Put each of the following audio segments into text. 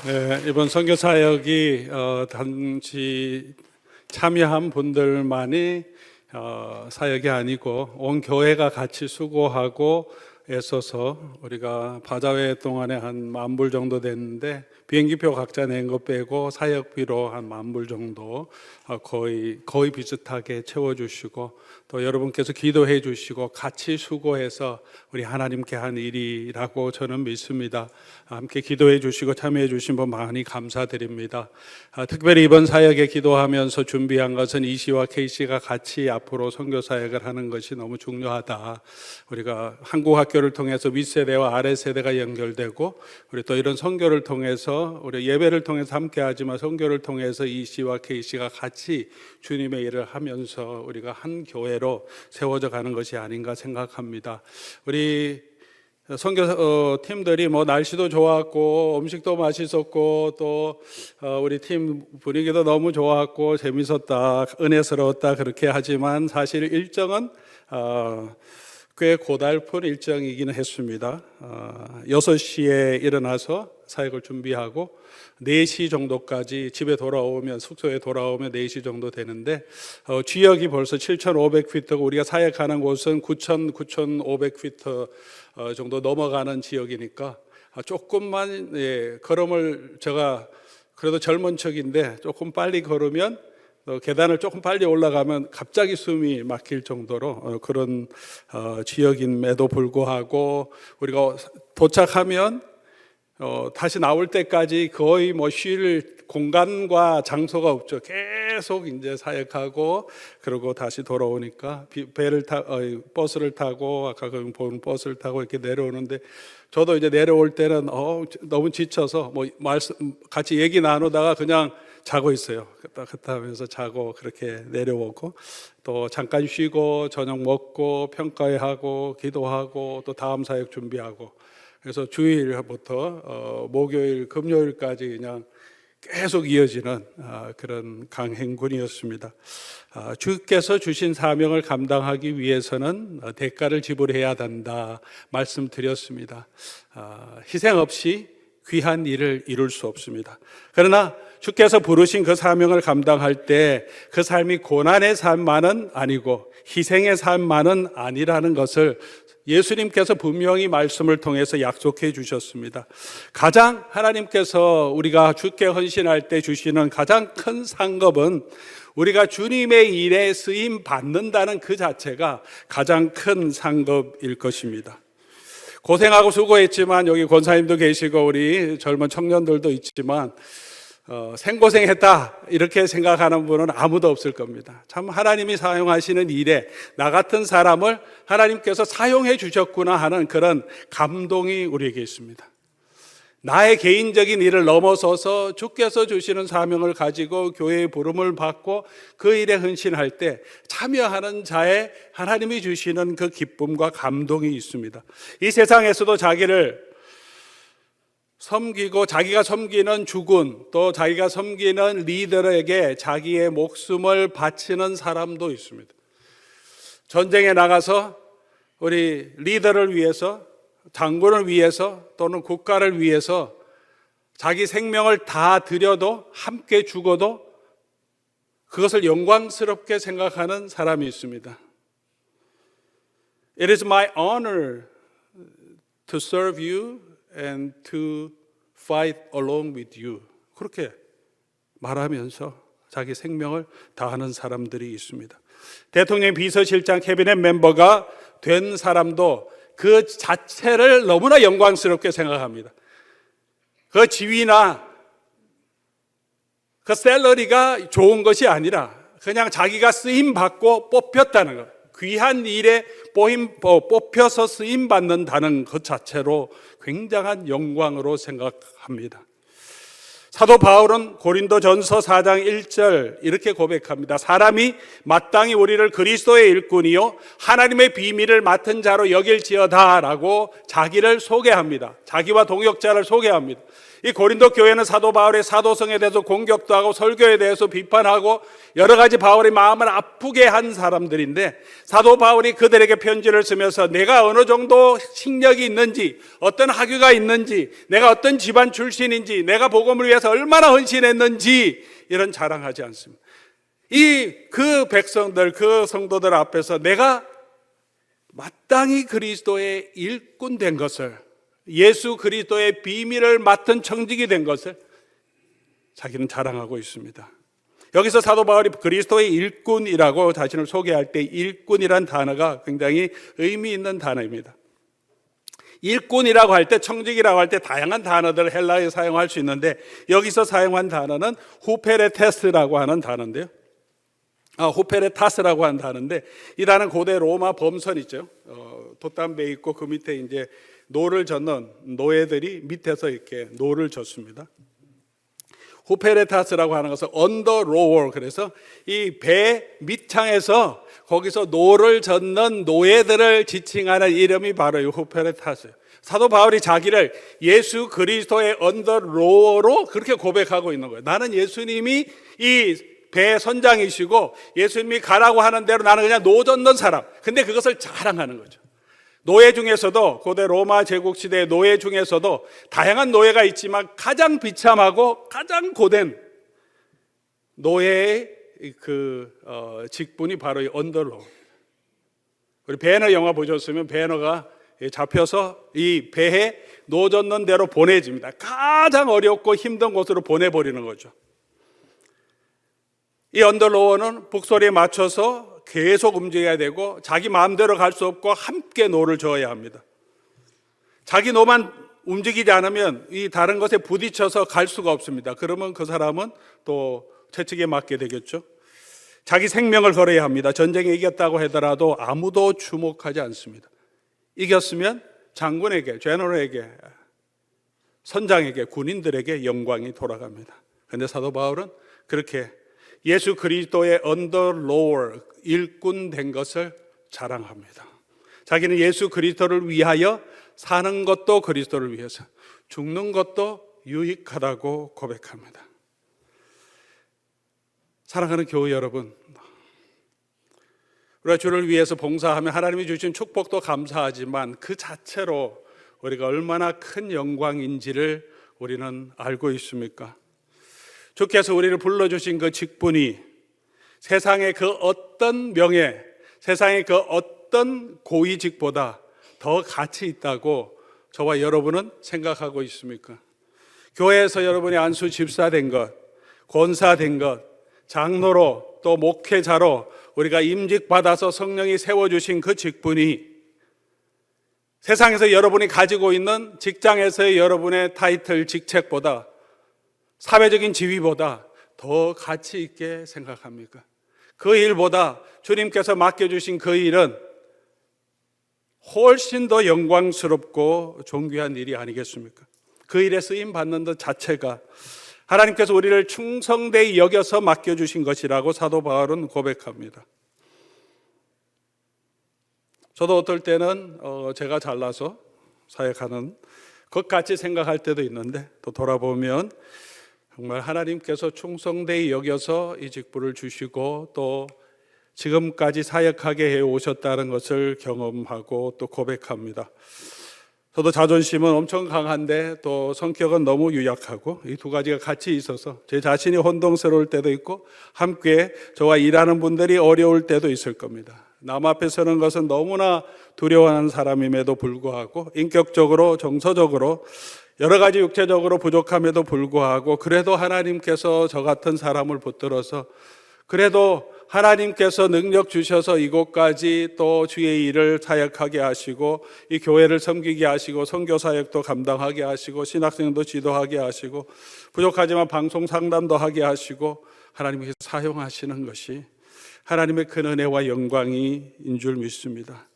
네, 이번 선교 사역이 단지 참여한 분들만이 사역이 아니고 온 교회가 같이 수고하고 애써서 우리가 바자회 동안에 한 10,000불 정도 됐는데 비행기표 각자 낸 거 빼고 사역비로 한 10,000불 정도 거의 비슷하게 채워주시고 또 여러분께서 기도해 주시고 같이 수고해서 우리 하나님께 한 일이라고 저는 믿습니다. 함께 기도해 주시고 참여해 주신 분 많이 감사드립니다. 특별히 이번 사역에 기도하면서 준비한 것은 이씨와 케이씨가 같이 앞으로 선교 사역을 하는 것이 너무 중요하다. 우리가 한국 학교를 통해서 윗세대와 아래세대가 연결되고 우리 또 이런 선교를 통해서 우리 예배를 통해서 함께 하지만 선교를 통해서 이씨와 케이씨가 같이 주님의 일을 하면서 우리가 한 교회로 세워져 가는 것이 아닌가 생각합니다. 우리 선교 팀들이 날씨도 좋았고 음식도 맛있었고 또 우리 팀 분위기도 너무 좋았고 재밌었다, 은혜스러웠다 그렇게 하지만 사실 일정은 꽤 고달픈 일정이기는 했습니다. 6시에 일어나서 사역을 준비하고 4시 정도까지 집에 돌아오면 숙소에 돌아오면 4시 정도 되는데 지역이 벌써 7,500피트고 우리가 사역하는 곳은 9,500피트 정도 넘어가는 지역이니까 조금만 걸음을 제가 그래도 젊은 척인데 조금 빨리 걸으면 계단을 조금 빨리 올라가면 갑자기 숨이 막힐 정도로 그런 지역임에도 불구하고 우리가 도착하면 다시 나올 때까지 거의 쉴 공간과 장소가 없죠. 계속 이제 사역하고 그러고 다시 돌아오니까 버스를 타고 아까 본 버스를 타고 이렇게 내려오는데 저도 이제 내려올 때는 너무 지쳐서 같이 얘기 나누다가 그냥 자고 있어요. 그렇다 하면서 자고 그렇게 내려오고 또 잠깐 쉬고 저녁 먹고 평가회하고 기도하고 또 다음 사역 준비하고 그래서 주일부터 목요일, 금요일까지 그냥 계속 이어지는 그런 강행군이었습니다. 주께서 주신 사명을 감당하기 위해서는 대가를 지불해야 한다 말씀드렸습니다. 희생 없이 귀한 일을 이룰 수 없습니다. 그러나 주께서 부르신 그 사명을 감당할 때 그 삶이 고난의 삶만은 아니고 희생의 삶만은 아니라는 것을 예수님께서 분명히 말씀을 통해서 약속해 주셨습니다. 가장 하나님께서 우리가 주께 헌신할 때 주시는 가장 큰 상급은 우리가 주님의 일에 쓰임 받는다는 그 자체가 가장 큰 상급일 것입니다. 고생하고 수고했지만 여기 권사님도 계시고 우리 젊은 청년들도 있지만 생고생했다 이렇게 생각하는 분은 아무도 없을 겁니다. 참 하나님이 사용하시는 일에 나 같은 사람을 하나님께서 사용해 주셨구나 하는 그런 감동이 우리에게 있습니다. 나의 개인적인 일을 넘어서서 주께서 주시는 사명을 가지고 교회의 부름을 받고 그 일에 헌신할 때 참여하는 자의 하나님이 주시는 그 기쁨과 감동이 있습니다. 이 세상에서도 자기를 섬기고 자기가 섬기는 주군 또 자기가 섬기는 리더에게 자기의 목숨을 바치는 사람도 있습니다. 전쟁에 나가서 우리 리더를 위해서 장군을 위해서 또는 국가를 위해서 자기 생명을 다 드려도 함께 죽어도 그것을 영광스럽게 생각하는 사람이 있습니다. It is my honor to serve you and to fight along with you. 그렇게 말하면서 자기 생명을 다하는 사람들이 있습니다. 대통령 비서실장 캐비넷 멤버가 된 사람도 그 자체를 너무나 영광스럽게 생각합니다. 그 지위나 그 샐러리가 좋은 것이 아니라 그냥 자기가 쓰임 받고 뽑혔다는 것, 귀한 일에 뽑혀서 쓰임 받는다는 것 자체로 굉장한 영광으로 생각합니다. 사도 바울은 고린도전서 4장 1절 이렇게 고백합니다. 사람이 마땅히 우리를 그리스도의 일꾼이요 하나님의 비밀을 맡은 자로 여길지어다 라고 자기를 소개합니다. 자기와 동역자를 소개합니다. 이 고린도 교회는 사도 바울의 사도성에 대해서 공격도 하고 설교에 대해서 비판하고 여러 가지 바울의 마음을 아프게 한 사람들인데, 사도 바울이 그들에게 편지를 쓰면서 내가 어느 정도 식력이 있는지, 어떤 학위가 있는지, 내가 어떤 집안 출신인지, 내가 복음을 위해서 얼마나 헌신했는지 이런 자랑하지 않습니다. 그 백성들, 그 성도들 앞에서 내가 마땅히 그리스도의 일꾼 된 것을, 예수 그리스도의 비밀을 맡은 청직이 된 것을 자기는 자랑하고 있습니다. 여기서 사도 바울이 그리스도의 일꾼이라고 자신을 소개할 때 일꾼이란 단어가 굉장히 의미 있는 단어입니다. 일꾼이라고 할 때, 청직이라고 할 때 다양한 단어들을 헬라어에 사용할 수 있는데, 여기서 사용한 단어는 후페레테스라고 하는 단어인데요. 후페레타스라고 하는 단어인데, 이 단어는 고대 로마 범선 있죠. 돛담배 있고 그 밑에 이제 노를 젓는 노예들이 밑에서 이렇게 노를 젓습니다. 후페레타스라고 하는 것은 언더 로워, 그래서 이 배 밑창에서 거기서 노를 젓는 노예들을 지칭하는 이름이 바로 이 후페레타스예요. 사도 바울이 자기를 예수 그리스도의 언더 로워로 그렇게 고백하고 있는 거예요. 나는 예수님이 이 배 선장이시고 예수님이 가라고 하는 대로 나는 그냥 노 젓는 사람. 근데 그것을 자랑하는 거죠. 노예 중에서도, 고대 로마 제국 시대의 노예 중에서도 다양한 노예가 있지만 가장 비참하고 가장 고된 노예의 직분이 바로 이 언더로. 우리 배너 영화 보셨으면 배너가 잡혀서 이 배에 노 젓는 대로 보내집니다. 가장 어렵고 힘든 곳으로 보내버리는 거죠. 이 언더로어는 북소리에 맞춰서 계속 움직여야 되고 자기 마음대로 갈 수 없고 함께 노를 저어야 합니다. 자기 노만 움직이지 않으면 이 다른 것에 부딪혀서 갈 수가 없습니다. 그러면 그 사람은 또 채찍에 맞게 되겠죠. 자기 생명을 걸어야 합니다. 전쟁에 이겼다고 하더라도 아무도 주목하지 않습니다. 이겼으면 장군에게, 제너럴에게, 선장에게, 군인들에게 영광이 돌아갑니다. 그런데 사도 바울은 그렇게 예수 그리스도의 언더로워, 일꾼 된 것을 자랑합니다. 자기는 예수 그리스도를 위하여 사는 것도 그리스도를 위해서, 죽는 것도 유익하다고 고백합니다. 사랑하는 교회 여러분, 우리가 주를 위해서 봉사하며 하나님이 주신 축복도 감사하지만 그 자체로 우리가 얼마나 큰 영광인지를 우리는 알고 있습니까? 주께서 우리를 불러주신 그 직분이 세상의 그 어떤 명예, 세상의 그 어떤 고위직보다 더 가치 있다고 저와 여러분은 생각하고 있습니까? 교회에서 여러분이 안수 집사된 것, 권사된 것, 장로로 또 목회자로 우리가 임직받아서 성령이 세워주신 그 직분이 세상에서 여러분이 가지고 있는 직장에서의 여러분의 타이틀, 직책보다, 사회적인 지위보다 더 가치 있게 생각합니까? 그 일보다 주님께서 맡겨주신 그 일은 훨씬 더 영광스럽고 존귀한 일이 아니겠습니까? 그 일에 쓰임 받는 것 자체가 하나님께서 우리를 충성되이 여겨서 맡겨주신 것이라고 사도 바울은 고백합니다. 저도 어떨 때는 제가 잘나서 사역하는 것 같이 생각할 때도 있는데, 또 돌아보면 정말 하나님께서 충성되이 여겨서 이 직분을 주시고 또 지금까지 사역하게 해 오셨다는 것을 경험하고 또 고백합니다. 저도 자존심은 엄청 강한데 또 성격은 너무 유약하고, 이 두 가지가 같이 있어서 제 자신이 혼동스러울 때도 있고 함께 저와 일하는 분들이 어려울 때도 있을 겁니다. 남 앞에 서는 것은 너무나 두려워하는 사람임에도 불구하고, 인격적으로, 정서적으로, 여러 가지 육체적으로 부족함에도 불구하고, 그래도 하나님께서 저 같은 사람을 붙들어서, 그래도 하나님께서 능력 주셔서 이곳까지 또 주의 일을 사역하게 하시고, 이 교회를 섬기게 하시고, 선교 사역도 감당하게 하시고, 신학생도 지도하게 하시고, 부족하지만 방송 상담도 하게 하시고, 하나님께서 사용하시는 것이 하나님의 큰 은혜와 영광인 줄 믿습니다.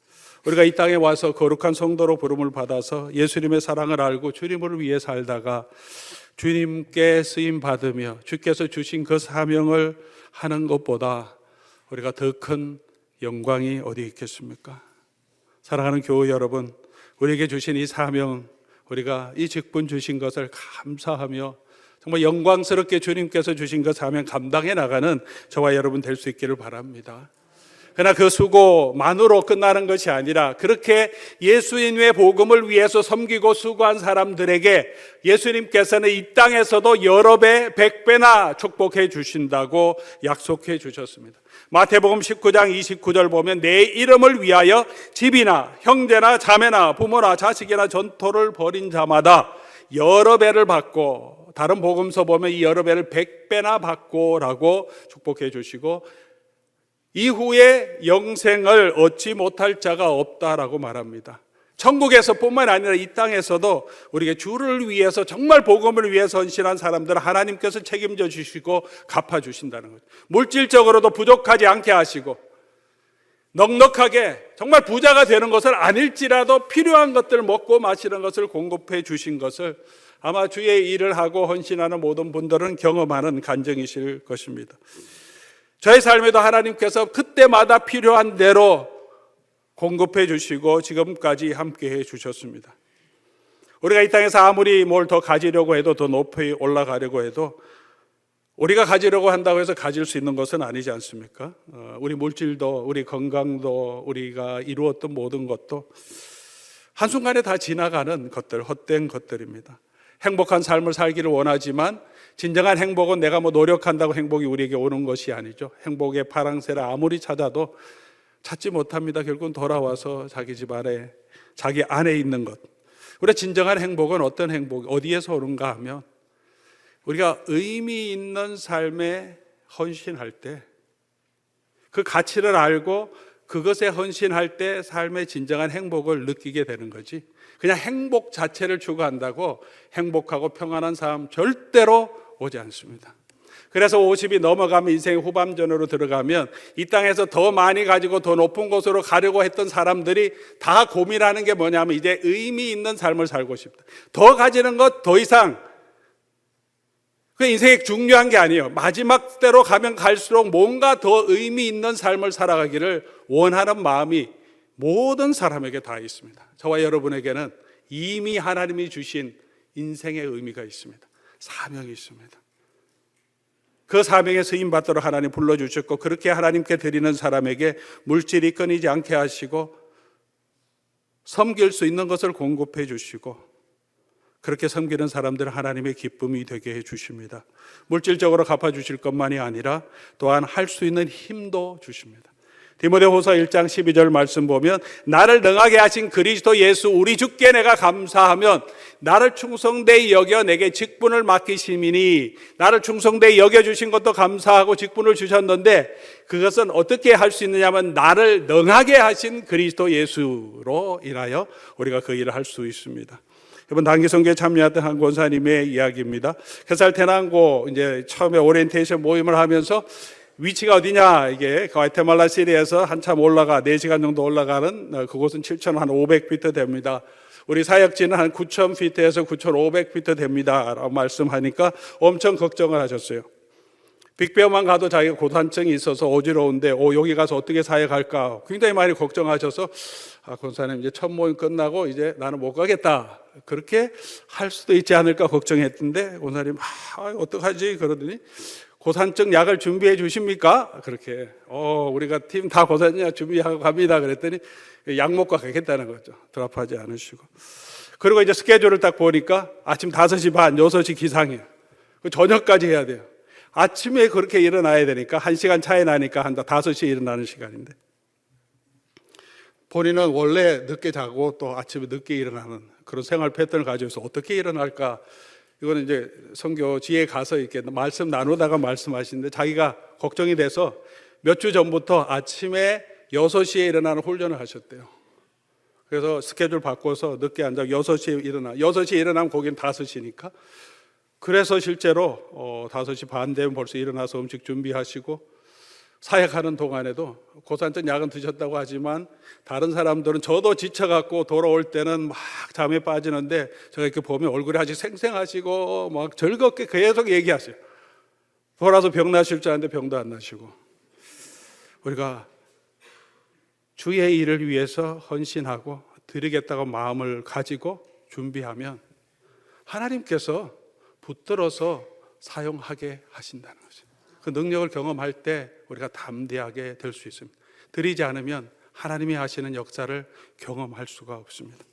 우리가 이 땅에 와서 거룩한 성도로 부름을 받아서 예수님의 사랑을 알고 주님을 위해 살다가 주님께 쓰임 받으며 주께서 주신 그 사명을 하는 것보다 우리가 더 큰 영광이 어디 있겠습니까? 사랑하는 교회 여러분, 우리에게 주신 이 사명, 우리가 이 직분 주신 것을 감사하며 정말 영광스럽게 주님께서 주신 것 사명 감당해 나가는 저와 여러분 될 수 있기를 바랍니다. 그러나 그 수고만으로 끝나는 것이 아니라 그렇게 예수님의 복음을 위해서 섬기고 수고한 사람들에게 예수님께서는 이 땅에서도 여러 배, 100배나 축복해 주신다고 약속해 주셨습니다. 마태복음 19장 29절 보면 내 이름을 위하여 집이나 형제나 자매나 부모나 자식이나 전토를 벌인 자마다 여러 배를 받고, 다른 복음서 보면 이 여러 배를 100배나 받고 라고 축복해 주시고, 이후에 영생을 얻지 못할 자가 없다라고 말합니다. 천국에서뿐만 아니라 이 땅에서도 우리가 주를 위해서, 정말 복음을 위해서 헌신한 사람들은 하나님께서 책임져 주시고 갚아주신다는 거죠. 물질적으로도 부족하지 않게 하시고, 넉넉하게 정말 부자가 되는 것을 아닐지라도 필요한 것들, 먹고 마시는 것을 공급해 주신 것을 아마 주의 일을 하고 헌신하는 모든 분들은 경험하는 간증이실 것입니다. 저의 삶에도 하나님께서 그때마다 필요한 대로 공급해 주시고 지금까지 함께해 주셨습니다. 우리가 이 땅에서 아무리 뭘 더 가지려고 해도, 더 높이 올라가려고 해도 우리가 가지려고 한다고 해서 가질 수 있는 것은 아니지 않습니까? 우리 물질도, 우리 건강도, 우리가 이루었던 모든 것도 한순간에 다 지나가는 것들, 헛된 것들입니다. 행복한 삶을 살기를 원하지만 진정한 행복은 내가 노력한다고 행복이 우리에게 오는 것이 아니죠. 행복의 파랑새를 아무리 찾아도 찾지 못합니다. 결국은 돌아와서 자기 집 안에, 자기 안에 있는 것. 우리가 진정한 행복은 어떤 행복, 어디에서 오는가 하면 우리가 의미 있는 삶에 헌신할 때, 그 가치를 알고 그것에 헌신할 때 삶의 진정한 행복을 느끼게 되는 거지, 그냥 행복 자체를 추구한다고 행복하고 평안한 삶 절대로 오지 않습니다. 그래서 50이 넘어가면, 인생의 후반전으로 들어가면 이 땅에서 더 많이 가지고 더 높은 곳으로 가려고 했던 사람들이 다 고민하는 게 뭐냐면 이제 의미 있는 삶을 살고 싶다. 더 가지는 것 더 이상, 그 인생이 중요한 게 아니에요. 마지막 때로 가면 갈수록 뭔가 더 의미 있는 삶을 살아가기를 원하는 마음이 모든 사람에게 다 있습니다. 저와 여러분에게는 이미 하나님이 주신 인생의 의미가 있습니다. 사명이 있습니다. 그 사명에 쓰임받도록 하나님 불러주셨고, 그렇게 하나님께 드리는 사람에게 물질이 끊이지 않게 하시고 섬길 수 있는 것을 공급해 주시고, 그렇게 섬기는 사람들은 하나님의 기쁨이 되게 해 주십니다. 물질적으로 갚아주실 것만이 아니라 또한 할 수 있는 힘도 주십니다. 디모데후서 1장 12절 말씀 보면 나를 능하게 하신 그리스도 예수 우리 주께 내가 감사하면 나를 충성되이 여겨 내게 직분을 맡기심이니, 나를 충성되이 여겨주신 것도 감사하고 직분을 주셨는데 그것은 어떻게 할 수 있느냐면 나를 능하게 하신 그리스도 예수로 인하여 우리가 그 일을 할 수 있습니다. 이번 단기선교에 참여했던 한 권사님의 이야기입니다. 해살 태난고 이제 처음에 오리엔테이션 모임을 하면서 위치가 어디냐, 이게 과테말라 시리에서 한참 올라가 4시간 정도 올라가는 그곳은 7,500피트 됩니다. 우리 사역지는 한 9,000피트에서 9,500피트 됩니다 라고 말씀하니까 엄청 걱정을 하셨어요. 빅베어만 가도 자기가 고산증이 있어서 어지러운데 여기 가서 어떻게 사역할까 굉장히 많이 걱정하셔서 권사님 이제 첫 모임 끝나고 이제 나는 못 가겠다, 그렇게 할 수도 있지 않을까 걱정했던데 권사님 어떡하지 그러더니 고산증 약을 준비해 주십니까? 그렇게 우리가 팀 다 고산증 약 준비하고 갑니다 그랬더니 약 먹고 가겠다는 거죠. 드랍하지 않으시고. 그리고 이제 스케줄을 딱 보니까 아침 5시 반, 6시 기상이에요. 저녁까지 해야 돼요. 아침에 그렇게 일어나야 되니까 1시간 차이 나니까 한 5시에 일어나는 시간인데, 본인은 원래 늦게 자고 또 아침에 늦게 일어나는 그런 생활 패턴을 가지고 있어 어떻게 일어날까? 이거는 이제 선교지에 가서 이렇게 말씀 나누다가 말씀하시는데 자기가 걱정이 돼서 몇 주 전부터 아침에 6시에 일어나는 훈련을 하셨대요. 그래서 스케줄 바꿔서 늦게 앉아 6시에 일어나, 6시에 일어나면 거긴 5시니까. 그래서 실제로 5시 반 되면 벌써 일어나서 음식 준비하시고 사역하는 동안에도 고산증 약은 드셨다고 하지만 다른 사람들은 저도 지쳐갖고 돌아올 때는 막 잠에 빠지는데 제가 이렇게 보면 얼굴이 아직 생생하시고 막 즐겁게 계속 얘기하세요. 돌아서 병 나실 줄 알았는데 병도 안 나시고. 우리가 주의 일을 위해서 헌신하고 드리겠다고 마음을 가지고 준비하면 하나님께서 붙들어서 사용하게 하신다는 거죠. 그 능력을 경험할 때 우리가 담대하게 될 수 있습니다. 드리지 않으면 하나님이 하시는 역사를 경험할 수가 없습니다.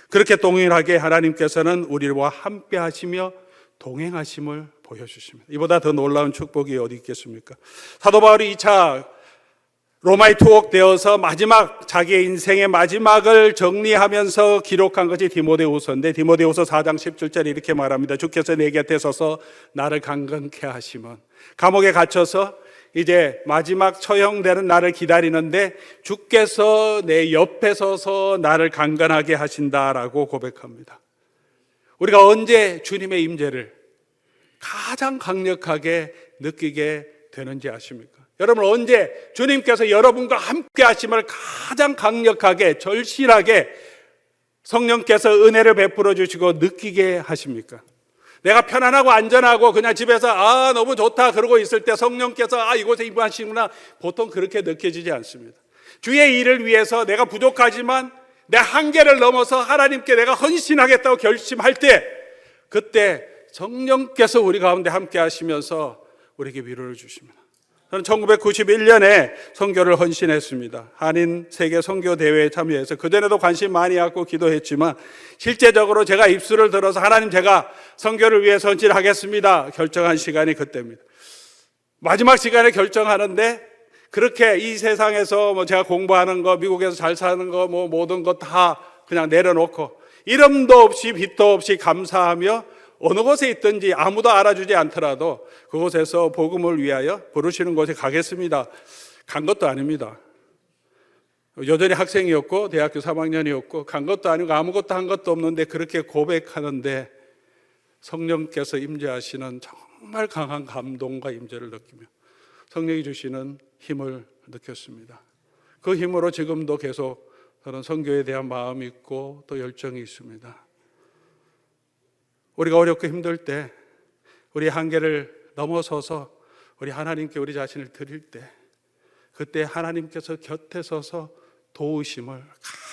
그렇게 동일하게 하나님께서는 우리와 함께 하시며 동행하심을 보여주십니다. 이보다 더 놀라운 축복이 어디 있겠습니까? 사도 바울이 2차 로마에 투옥되어서 마지막 자기의 인생의 마지막을 정리하면서 기록한 것이 디모데후서인데, 디모데후서 4장 17절에 이렇게 말합니다. 주께서 내 곁에 서서 나를 강건케 하시면, 감옥에 갇혀서 이제 마지막 처형되는 날을 기다리는데 주께서 내 옆에 서서 나를 강건하게 하신다라고 고백합니다. 우리가 언제 주님의 임재를 가장 강력하게 느끼게 되는지 아십니까? 여러분, 언제 주님께서 여러분과 함께 하심을 가장 강력하게, 절실하게 성령께서 은혜를 베풀어 주시고 느끼게 하십니까? 내가 편안하고 안전하고 그냥 집에서 너무 좋다 그러고 있을 때 성령께서 이곳에 임하시구나, 보통 그렇게 느껴지지 않습니다. 주의 일을 위해서 내가 부족하지만 내 한계를 넘어서 하나님께 내가 헌신하겠다고 결심할 때, 그때 성령께서 우리 가운데 함께 하시면서 우리에게 위로를 주십니다. 저는 1991년에 선교를 헌신했습니다. 한인 세계 선교 대회에 참여해서 그전에도 관심 많이 갖고 기도했지만 실제적으로 제가 입술을 들어서 하나님, 제가 선교를 위해서 헌신하겠습니다 결정한 시간이 그때입니다. 마지막 시간에 결정하는데, 그렇게 이 세상에서 제가 공부하는 거, 미국에서 잘 사는 거, 모든 거 다 그냥 내려놓고 이름도 없이 빛도 없이 감사하며 어느 곳에 있든지 아무도 알아주지 않더라도 그곳에서 복음을 위하여 부르시는 곳에 가겠습니다. 간 것도 아닙니다. 여전히 학생이었고 대학교 3학년이었고 간 것도 아니고 아무것도 한 것도 없는데 그렇게 고백하는데 성령께서 임재하시는 정말 강한 감동과 임재를 느끼며 성령이 주시는 힘을 느꼈습니다. 그 힘으로 지금도 계속 저는 선교에 대한 마음이 있고 또 열정이 있습니다. 우리가 어렵고 힘들 때, 우리 한계를 넘어서서 우리 하나님께 우리 자신을 드릴 때, 그때 하나님께서 곁에 서서 도우심을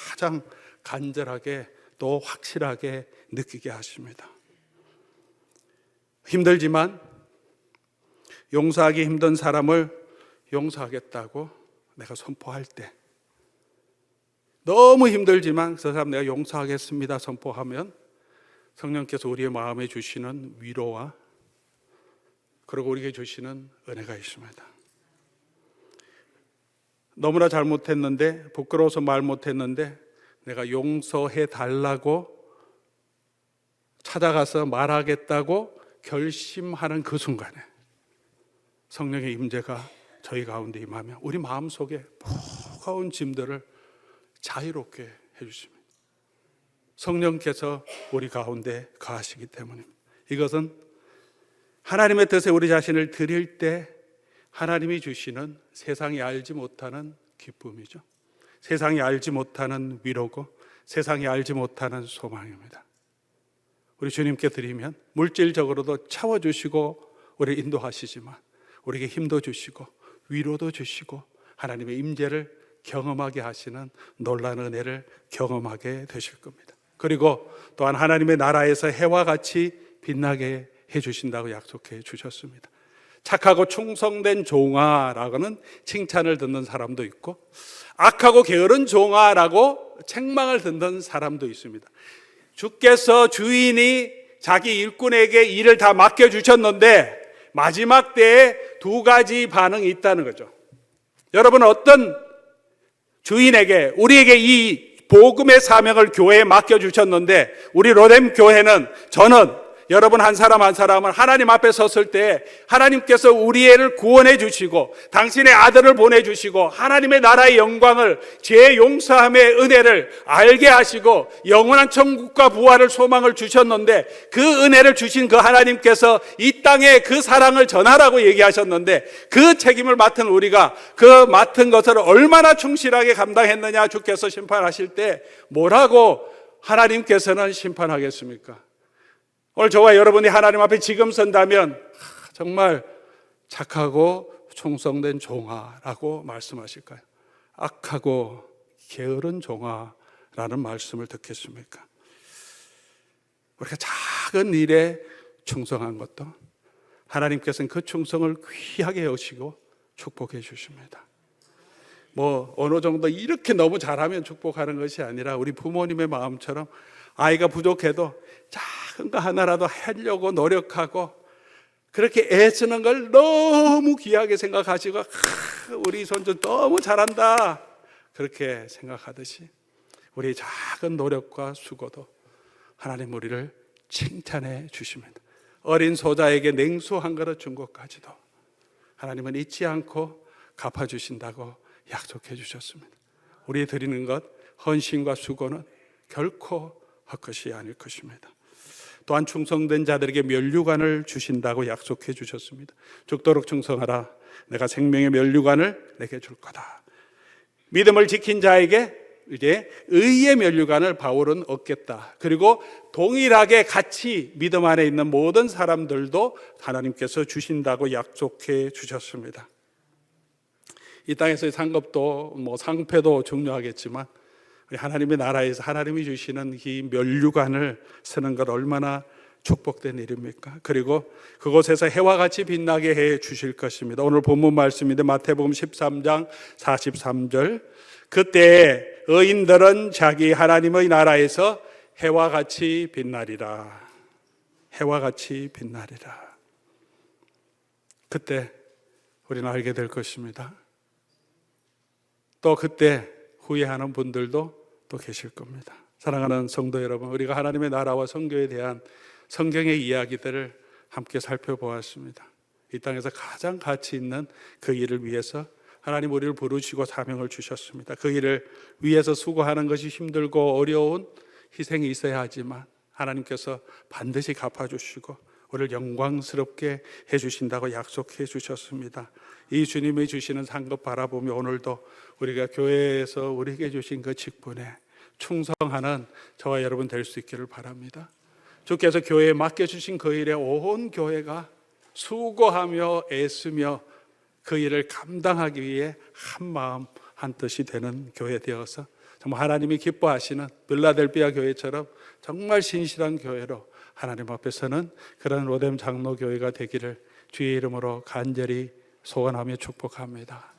가장 간절하게 또 확실하게 느끼게 하십니다. 힘들지만 용서하기 힘든 사람을 용서하겠다고 내가 선포할 때, 너무 힘들지만 그 사람 내가 용서하겠습니다 선포하면 성령께서 우리의 마음에 주시는 위로와 그리고 우리에게 주시는 은혜가 있습니다. 너무나 잘못했는데, 부끄러워서 말 못했는데 내가 용서해 달라고 찾아가서 말하겠다고 결심하는 그 순간에 성령의 임재가 저희 가운데 임하며 우리 마음속에 무거운 짐들을 자유롭게 해주십니다. 성령께서 우리 가운데 거하시기 때문입니다. 이것은 하나님의 뜻에 우리 자신을 드릴 때 하나님이 주시는 세상이 알지 못하는 기쁨이죠. 세상이 알지 못하는 위로고 세상이 알지 못하는 소망입니다. 우리 주님께 드리면 물질적으로도 채워주시고 우리를 인도하시지만 우리에게 힘도 주시고 위로도 주시고 하나님의 임재를 경험하게 하시는 놀라운 은혜를 경험하게 되실 겁니다. 그리고 또한 하나님의 나라에서 해와 같이 빛나게 해주신다고 약속해 주셨습니다. 착하고 충성된 종아라고는 칭찬을 듣는 사람도 있고 악하고 게으른 종아라고 책망을 듣는 사람도 있습니다. 주께서 주인이 자기 일꾼에게 일을 다 맡겨주셨는데 마지막 때에 두 가지 반응이 있다는 거죠. 여러분, 어떤 주인에게 우리에게 이 복음의 사명을 교회에 맡겨주셨는데 우리 로뎀 교회는 저는 여러분 한 사람 한 사람은 하나님 앞에 섰을 때 하나님께서 우리를 구원해 주시고 당신의 아들을 보내주시고 하나님의 나라의 영광을 죄 용서함의 은혜를 알게 하시고 영원한 천국과 부활을 소망을 주셨는데 그 은혜를 주신 그 하나님께서 이 땅에 그 사랑을 전하라고 얘기하셨는데 그 책임을 맡은 우리가 그 맡은 것을 얼마나 충실하게 감당했느냐. 주께서 심판하실 때 뭐라고 하나님께서는 심판하겠습니까? 오늘 저와 여러분이 하나님 앞에 지금 선다면 정말 착하고 충성된 종아라고 말씀하실까요? 악하고 게으른 종아라는 말씀을 듣겠습니까? 우리가 작은 일에 충성한 것도 하나님께서는 그 충성을 귀하게 여시고 축복해 주십니다. 뭐 어느 정도 이렇게 너무 잘하면 축복하는 것이 아니라 우리 부모님의 마음처럼 아이가 부족해도 작은 거 하나라도 하려고 노력하고 그렇게 애쓰는 걸 너무 귀하게 생각하시고 우리 손주 너무 잘한다 그렇게 생각하듯이 우리의 작은 노력과 수고도 하나님 우리를 칭찬해 주십니다. 어린 소자에게 냉수 한 그릇 준 것까지도 하나님은 잊지 않고 갚아주신다고 약속해 주셨습니다. 우리 드리는 것 헌신과 수고는 결코 헛것이 아닐 것입니다. 또한 충성된 자들에게 면류관을 주신다고 약속해 주셨습니다. 죽도록 충성하라. 내가 생명의 면류관을 내게 줄 거다. 믿음을 지킨 자에게 이제 의의 면류관을 바울은 얻겠다. 그리고 동일하게 같이 믿음 안에 있는 모든 사람들도 하나님께서 주신다고 약속해 주셨습니다. 이 땅에서의 상급도 상패도 중요하겠지만 우리 하나님의 나라에서 하나님이 주시는 이 면류관을 쓰는 것 얼마나 축복된 일입니까? 그리고 그곳에서 해와 같이 빛나게 해 주실 것입니다. 오늘 본문 말씀인데 마태복음 13장 43절 그때 의인들은 자기 하나님의 나라에서 해와 같이 빛나리라. 해와 같이 빛나리라. 그때 우리는 알게 될 것입니다. 또 그때 후회하는 분들도 또 계실 겁니다. 사랑하는 성도 여러분, 우리가 하나님의 나라와 선교에 대한 성경의 이야기들을 함께 살펴보았습니다. 이 땅에서 가장 가치 있는 그 일을 위해서 하나님 우리를 부르시고 사명을 주셨습니다. 그 일을 위해서 수고하는 것이 힘들고 어려운 희생이 있어야 하지만 하나님께서 반드시 갚아주시고 우리를 영광스럽게 해주신다고 약속해 주셨습니다. 이 주님이 주시는 상급 바라보며 오늘도 우리가 교회에서 우리에게 주신 그 직분에 충성하는 저와 여러분 될 수 있기를 바랍니다. 주께서 교회에 맡겨주신 그 일에 온 교회가 수고하며 애쓰며 그 일을 감당하기 위해 한 마음 한 뜻이 되는 교회 되어서 정말 하나님이 기뻐하시는 빌라델비아 교회처럼 정말 신실한 교회로 하나님 앞에서는 그런 로뎀 장로교회가 되기를 주의 이름으로 간절히 소원하며 축복합니다.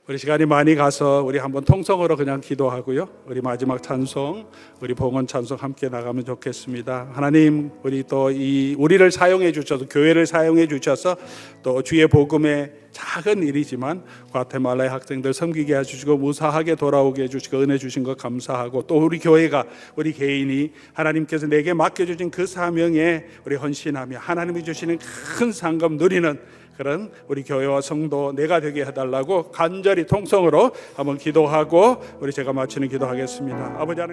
우리 시간이 많이 가서 우리 한번 통성으로 그냥 기도하고요. 우리 마지막 찬송, 우리 봉헌 찬송 함께 나가면 좋겠습니다. 하나님, 우리 또 우리를 사용해 주셔서 교회를 사용해 주셔서 또 주의 복음의 작은 일이지만 과테말라의 학생들 섬기게 해주시고 무사하게 돌아오게 해주시고 은혜 주신 것 감사하고 또 우리 교회가 우리 개인이 하나님께서 내게 맡겨주신 그 사명에 우리 헌신하며 하나님이 주시는 큰 상급 누리는 그런 우리 교회와 성도 내가 되게 해달라고 간절히 통성으로 한번 기도하고 우리 제가 마치는 기도하겠습니다. 아버지 하나님